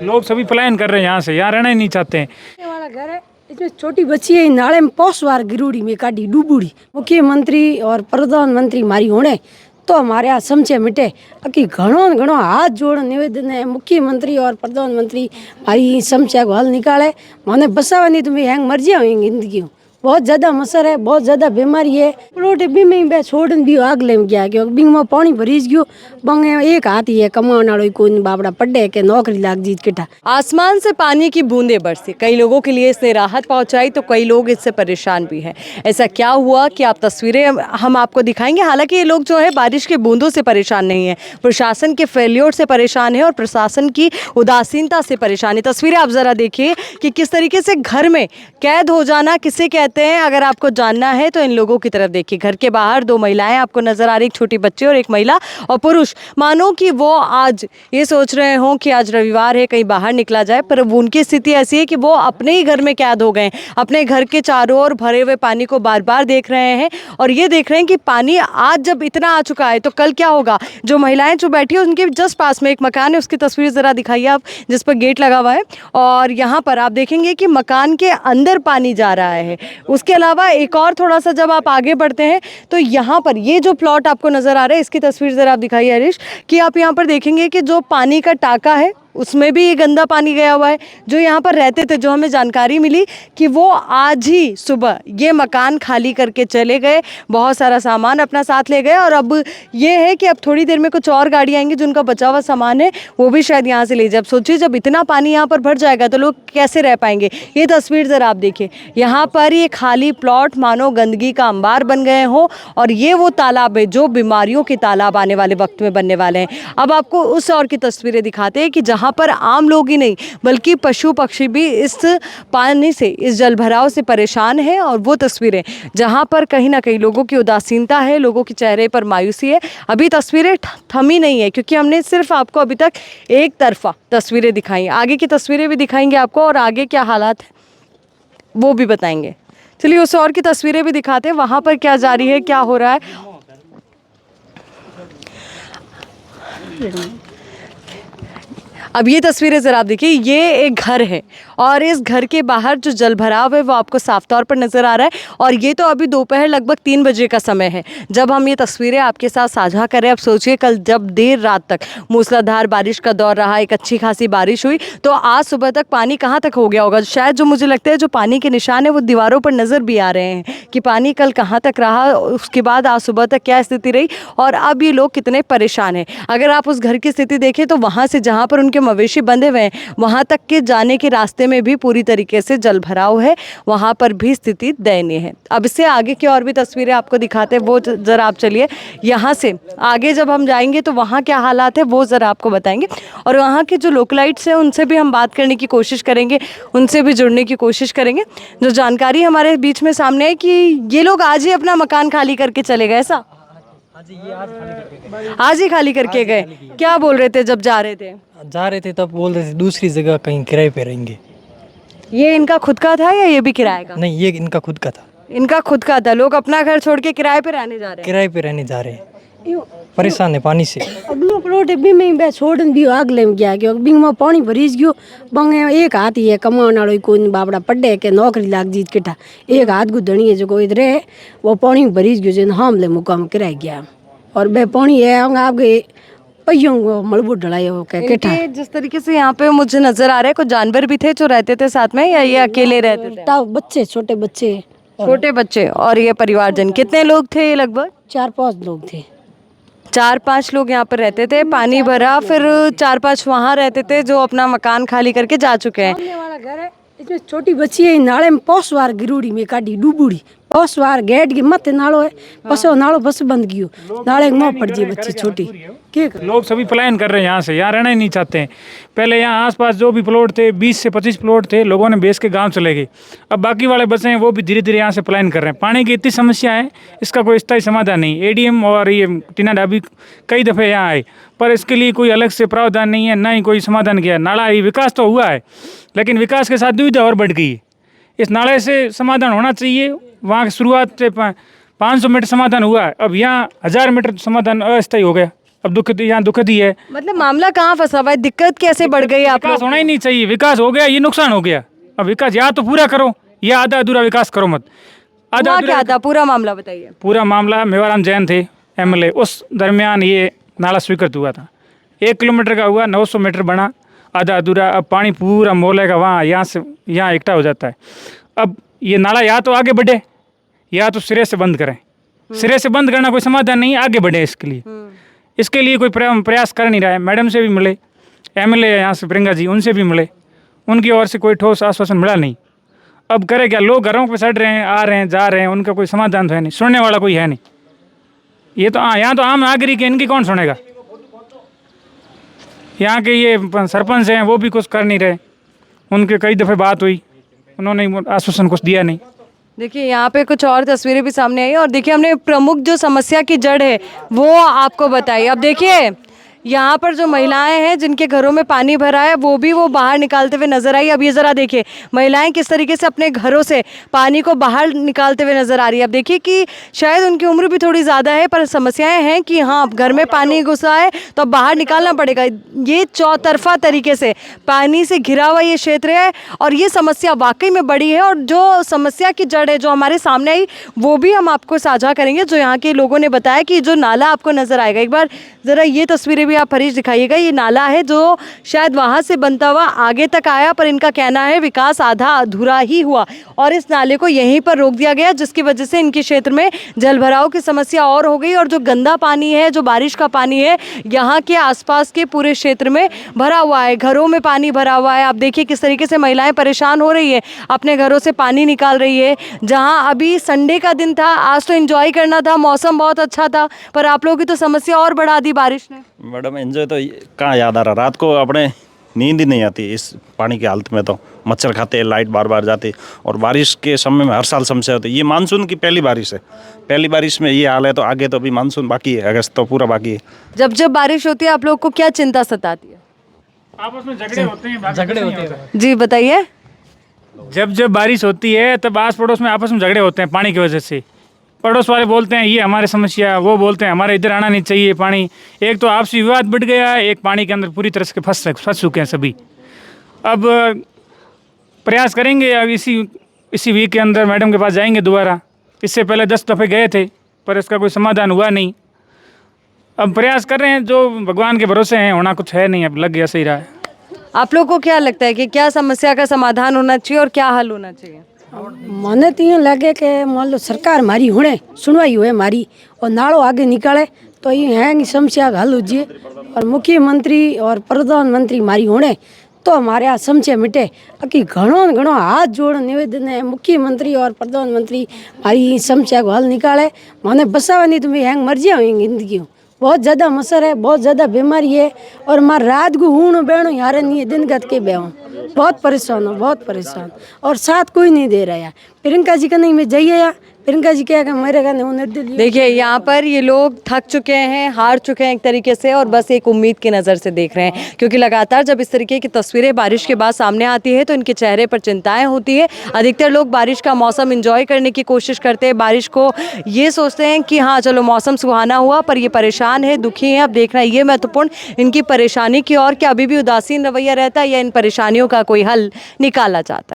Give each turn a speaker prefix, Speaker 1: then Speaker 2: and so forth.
Speaker 1: लोग सभी पलायन कर रहे हैं यहाँ से, यहाँ रहना ही नहीं चाहते हैं।
Speaker 2: ये वाला घर है, इसमें छोटी बच्ची है, नाले में पोस वार गिरूड़ी में काटी डूबूड़ी। मुख्यमंत्री और प्रधानमंत्री मारी होने तो हमारे यहाँ समझे मिटे। अकी घणो घणो हाथ जोड़ निवेदन है मुख्यमंत्री और प्रधानमंत्री मारी समस्या को हल निकाले। मैंने बसावा नहीं तो मैं हैंग मर जाऊंगी जिंदगी। बहुत ज़्यादा मसर है, बहुत ज़्यादा बीमारी है। प्लॉट भी में बे छोड़न भी आग लेम गया क्योंकि बिंग में पानी भरीज गयो। बंगे एक हाथ ही है कमाने वालों कोई बाबड़ा पड्डे के नौकरी लाग जीत किटा।
Speaker 3: आसमान से पानी की बूंदें बरसी, कई लोगों के लिए इसने राहत पहुंचाई तो कई लोग इससे परेशान भी हैं। ऐसा क्या हुआ कि आप तस्वीरें हम आपको दिखाएंगे। हालांकि ये लोग जो है बारिश के बूंदों से परेशान नहीं है, प्रशासन के फेल्योर से परेशान है और प्रशासन की उदासीनता से परेशान है। तस्वीरें आप ज़रा देखिए कि किस तरीके से घर में कैद हो जाना किसे कहते हैं। अगर आपको जानना है तो इन लोगों की तरफ देखिए। घर के बाहर दो महिलाएं आपको नजर आ रही, एक छोटी बच्ची और एक महिला और पुरुष। मानो कि वो आज ये सोच रहे हों कि आज रविवार है, कहीं बाहर निकला जाए, पर उनकी स्थिति ऐसी है कि वो अपने ही घर में कैद हो गए। अपने घर के चारों ओर भरे हुए पानी को बार बार देख रहे हैं और ये देख रहे हैं कि पानी आज जब इतना आ चुका है तो कल क्या होगा। जो महिलाएं जो बैठी है उनके जस्ट पास में एक मकान है, उसकी तस्वीर ज़रा दिखाइए आप, जिस पर गेट लगा हुआ है। और यहाँ पर आप देखेंगे कि मकान के अंदर पानी जा रहा है। उसके अलावा एक और थोड़ा सा जब आप आगे बढ़ते हैं तो यहाँ पर ये जो प्लॉट आपको नज़र आ रहा है, इसकी तस्वीर ज़रा आप दिखाइए हरीश, कि आप यहाँ पर देखेंगे कि जो पानी का टाका है उसमें भी ये गंदा पानी गया हुआ है। जो यहाँ पर रहते थे, जो हमें जानकारी मिली कि वो आज ही सुबह ये मकान खाली करके चले गए, बहुत सारा सामान अपना साथ ले गए और अब ये है कि अब थोड़ी देर में कुछ और गाड़ी आएंगी जिनका बचा हुआ सामान है वो भी शायद यहाँ से ले जाए। अब सोचिए जब इतना पानी यहाँ पर भर जाएगा तो लोग कैसे रह पाएंगे। ये तस्वीर ज़रा आप देखिए, यहाँ पर ये खाली प्लॉट मानो गंदगी का अंबार बन गए हों और ये वो तालाब है जो बीमारियों के तालाब आने वाले वक्त में बनने वाले हैं। अब आपको उस और की तस्वीरें दिखाते हैं कि जहाँ पर आम लोग ही नहीं बल्कि पशु पक्षी भी इस पानी से, इस जल भराव से परेशान हैं। और वो तस्वीरें जहाँ पर कहीं ना कहीं लोगों की उदासीनता है, लोगों के चेहरे पर मायूसी है। अभी तस्वीरें थमी नहीं है क्योंकि हमने सिर्फ आपको अभी तक एक तरफा तस्वीरें दिखाई, आगे की तस्वीरें भी दिखाएंगे आपको और आगे क्या हालात है वो भी बताएंगे। चलिए उस और की तस्वीरें भी दिखाते हैं, वहाँ पर क्या जारी है, क्या हो रहा है। अब ये तस्वीरें ज़रा आप देखिए, ये एक घर है और इस घर के बाहर जो जल भराव है वो आपको साफ तौर पर नज़र आ रहा है। और ये तो अभी दोपहर लगभग 3 बजे का समय है जब हम ये तस्वीरें आपके साथ साझा कर रहे हैं। अब सोचिए कल जब देर रात तक मूसलाधार बारिश का दौर रहा, एक अच्छी खासी बारिश हुई, तो आज सुबह तक पानी कहाँ तक हो गया होगा। शायद जो मुझे लगता है जो पानी के निशान है वो दीवारों पर नज़र भी आ रहे हैं कि पानी कल कहाँ तक रहा, उसके बाद आज सुबह तक क्या स्थिति रही और अब ये लोग कितने परेशान हैं। अगर आप उस घर की स्थिति देखें तो वहाँ से जहाँ पर उनके मवेशी बंधे हुए हैं वहाँ तक के जाने के रास्ते में भी पूरी तरीके से जल भराव है, वहाँ पर भी स्थिति दयनीय है। अब इससे आगे की और भी तस्वीरें आपको दिखाते हैं, वो ज़रा आप चलिए। यहाँ से आगे जब हम जाएंगे तो वहाँ क्या हालात है वो ज़रा आपको बताएंगे और वहाँ के जो लोकलाइट्स हैं उनसे भी हम बात करने की कोशिश करेंगे, उनसे भी जुड़ने की कोशिश करेंगे। जो जानकारी हमारे बीच में सामने है कि ये लोग आज ही अपना मकान खाली करके चले गए। ऐसा आज ही खाली करके गए। क्या बोल रहे थे जब जा रहे थे?
Speaker 4: तब बोल रहे थे दूसरी जगह कहीं किराए पे रहेंगे।
Speaker 3: ये इनका खुद का था या ये भी किराए का?
Speaker 4: नहीं, ये इनका खुद का था।
Speaker 3: इनका खुद का था। लोग अपना घर छोड़ के किराए पे रहने जा रहे हैं।
Speaker 4: किराए पे रहने जा रहे हैं, परेशान है पानी से।
Speaker 2: अगलो प्लॉट भी में बे छोड़न भी आग लेम गया क्योंकि बिंग में पानी भरीज गयो। बंगे एक हाथ ही है कमाने वालों कोई बाबड़ा पड्डे के नौकरी लाग जीत किटा। एक हाथ को धनी है जो इधर है वो पानी भरीज गयो जिन हमले मुकाम किराए गया और बे पानी है आपके पहियों को मलबू ढलाई हो के।
Speaker 3: जिस तरीके से यहाँ पे मुझे नजर आ रहा है कुछ जानवर भी थे जो रहते थे साथ में या ये अकेले रहते थे?
Speaker 2: बच्चे, छोटे बच्चे
Speaker 3: और ये परिवारजन कितने लोग थे? ये लगभग
Speaker 2: 4-5 लोग थे।
Speaker 3: 4-5 लोग यहाँ पर रहते थे। पानी भरा, फिर 4-5 वहाँ रहते थे जो अपना मकान खाली करके जा चुके हैं।
Speaker 2: सामने वाला घर है, इसमें छोटी बच्ची है, नाले में पोस वार गिरूड़ी में काटी डूबूड़ी। पोस वार गेट के मत नालो है, पसो नालो बस बंद कियो, नाले में पड़ जी बच्ची छोटी।
Speaker 1: लोग सभी पलायन कर रहे हैं यहाँ से, यहाँ रहना ही नहीं चाहते हैं। पहले यहाँ आसपास जो भी प्लॉट थे 20 से 25 प्लॉट थे, लोगों ने बेच के गांव चले गए। अब बाकी वाले बचे हैं वो भी धीरे धीरे यहाँ से पलायन कर रहे हैं। पानी की इतनी समस्या है, इसका कोई स्थायी समाधान नहीं। एडीएम और ये टीना डाबी कई दफ़े यहाँ आए पर इसके लिए कोई अलग से प्रावधान नहीं है, ना ही कोई समाधान किया। नाला विकास तो हुआ है लेकिन विकास के साथ दुविधा और बढ़ गई है। इस नाले से समाधान होना चाहिए। वहाँ की शुरुआत से 500 मीटर समाधान हुआ है, अब यहाँ 1000 मीटर समाधान अस्थायी हो गया। अब दुखद यहाँ दुखद ही है।
Speaker 3: मतलब मामला कहाँ फंसा हुआ है, दिक्कत कैसे बढ़ गई आप
Speaker 1: विकास
Speaker 3: लोग?
Speaker 1: होना ही नहीं चाहिए, विकास हो गया ये नुकसान हो गया। अब विकास या तो पूरा करो या आधा अधूरा विकास करो मत। आधा
Speaker 3: हुआ
Speaker 1: अधूरा
Speaker 3: क्या था, पूरा मामला बताइए।
Speaker 1: पूरा मामला मेवाराम जैन थे एमएलए, उस दरमियान ये नाला स्वीकृत हुआ था। 1 किलोमीटर का हुआ, 900 मीटर बना, आधा अधूरा। अब पानी पूरा मोहल्ले का वहाँ यहाँ से यहाँ इकट्ठा हो जाता है। अब ये नाला या तो आगे बढ़े या तो सिरे से बंद करें। सिरे से बंद करना कोई समाधान नहीं, आगे बढ़े इसके लिए कोई प्रयास कर नहीं रहा है। मैडम से भी मिले, एमएलए यहाँ से प्रियंका जी, उनसे भी मिले, उनकी ओर से कोई ठोस आश्वासन मिला नहीं। अब करे क्या, लोग घरों पे सड़ रहे हैं, आ रहे हैं, जा रहे हैं, उनका कोई समाधान तो है नहीं, सुनने वाला कोई है नहीं। ये तो यहाँ तो आम नागरिक है, इनकी कौन सुनेगा। यहाँ के ये सरपंच हैं वो भी कुछ कर नहीं रहे, उनके कई दफ़े बात हुई, उन्होंने आश्वासन कुछ दिया नहीं।
Speaker 3: देखिए यहाँ पे कुछ और तस्वीरें भी सामने आई और देखिए हमने प्रमुख जो समस्या की जड़ है वो आपको बताई। अब देखिए यहाँ पर जो महिलाएं हैं जिनके घरों में पानी भरा है वो बाहर निकालते हुए नजर आई। अब ये ज़रा देखिए महिलाएं किस तरीके से अपने घरों से पानी को बाहर निकालते हुए नजर आ रही है। अब देखिए कि शायद उनकी उम्र भी थोड़ी ज़्यादा है पर समस्याएं हैं कि हाँ घर में पानी घुसा है तो अब बाहर निकालना पड़ेगा। ये चौतरफा तरीके से पानी से घिरा हुआ ये क्षेत्र है और ये समस्या वाकई में बड़ी है। और जो समस्या की जड़ है जो हमारे सामने आई वो भी हम आपको साझा करेंगे। जो यहाँ के लोगों ने बताया कि जो नाला आपको नज़र आएगा, एक बार ज़रा ये तस्वीरें भी आप हरीश दिखाइएगा। ये नाला है जो शायद वहाँ से बनता हुआ आगे तक आया पर इनका कहना है विकास आधा अधूरा ही हुआ और इस नाले को यहीं पर रोक दिया गया जिसकी वजह से इनके क्षेत्र में जलभराव की समस्या और हो गई। और जो गंदा पानी है, जो बारिश का पानी है, यहाँ के आसपास के पूरे क्षेत्र में भरा हुआ है, घरों में पानी भरा हुआ है। आप देखिए किस तरीके से महिलाएं परेशान हो रही है, अपने घरों से पानी निकाल रही है। जहाँ अभी संडे का दिन था, आज तो एंजॉय करना था, मौसम बहुत अच्छा था, पर आप लोगों की तो समस्या और बढ़ा दी बारिश ने।
Speaker 5: मैडम एंजॉय तो कहाँ याद आ रहा, रात को अपने नींद ही नहीं आती इस पानी की हालत में। तो मच्छर खाते हैं, लाइट बार बार जाती, और बारिश के समय में हर साल समस्या होती है। ये मानसून की पहली बारिश है, पहली बारिश में ये हाल है, तो आगे तो अभी मानसून बाकी है, अगस्त तो पूरा बाकी है।
Speaker 3: जब जब बारिश होती है आप लोग को क्या चिंता सताती है?
Speaker 1: आपस में झगड़े होते हैं, झगड़े होते हैं।
Speaker 3: जी बताइए।
Speaker 1: जब जब बारिश होती है तब आस पड़ोस में आपस में झगड़े होते हैं पानी की वजह से। पड़ोस वाले बोलते हैं ये हमारी समस्या, वो बोलते हैं हमारे इधर आना नहीं चाहिए पानी। एक तो आपसी विवाद बढ़ गया है, एक पानी के अंदर पूरी तरह से फंस चुके हैं सभी। अब प्रयास करेंगे, अब इसी वीक के अंदर मैडम के पास जाएंगे दोबारा। इससे पहले 10 दफ़े गए थे पर इसका कोई समाधान हुआ नहीं। अब प्रयास कर रहे हैं, जो भगवान के भरोसे हैं, होना कुछ है नहीं, अब लग गया सही रहा है।
Speaker 3: आप लोग को क्या लगता है कि क्या समस्या का समाधान होना चाहिए और क्या हल होना चाहिए?
Speaker 2: મને તો એવું લાગે કે માન લો સરકાર મારી હુણે સુનવાઈ હોય મારી और नालों आगे निकाले तो ये है कि समस्या का हल हो जाए। और मुख्यमंत्री और प्रधानमंत्री मारी होने तो हमारे आ समस्या मिटे। कि घणो घणो हाथ जोड़ निवेदन है मुख्यमंत्री और प्रधानमंत्री मारी समस्या को हल निकाले। मैंने बसावा नहीं तो मैं हैंग मर जाऊँ जिंदगी। बहुत ज़्यादा मसर है, बहुत ज़्यादा बीमारी है और मार रात को हूँ बहनों यार नहीं दिन गत के बेहूँ बहुत परेशान हो, बहुत परेशान। और साथ कोई नहीं दे रहा है। प्रियंका जी का नहीं मैं जाइए या प्रियंका जी क्या मेरे का नहीं निर्दलीय।
Speaker 3: देखिए यहाँ पर ये लोग थक चुके हैं, हार चुके हैं एक तरीके से और बस एक उम्मीद की नज़र से देख रहे हैं। क्योंकि लगातार जब इस तरीके की तस्वीरें बारिश के बाद सामने आती है तो इनके चेहरे पर चिंताएं होती है। अधिकतर लोग बारिश का मौसम एंजॉय करने की कोशिश करते हैं, बारिश को ये सोचते हैं कि हाँ चलो मौसम सुहाना हुआ, पर ये परेशान है, दुखी हैं। अब देखना ये महत्वपूर्ण इनकी परेशानी की और क्या अभी भी उदासीन रवैया रहता है या इन परेशानियों का कोई हल निकाला जाता है।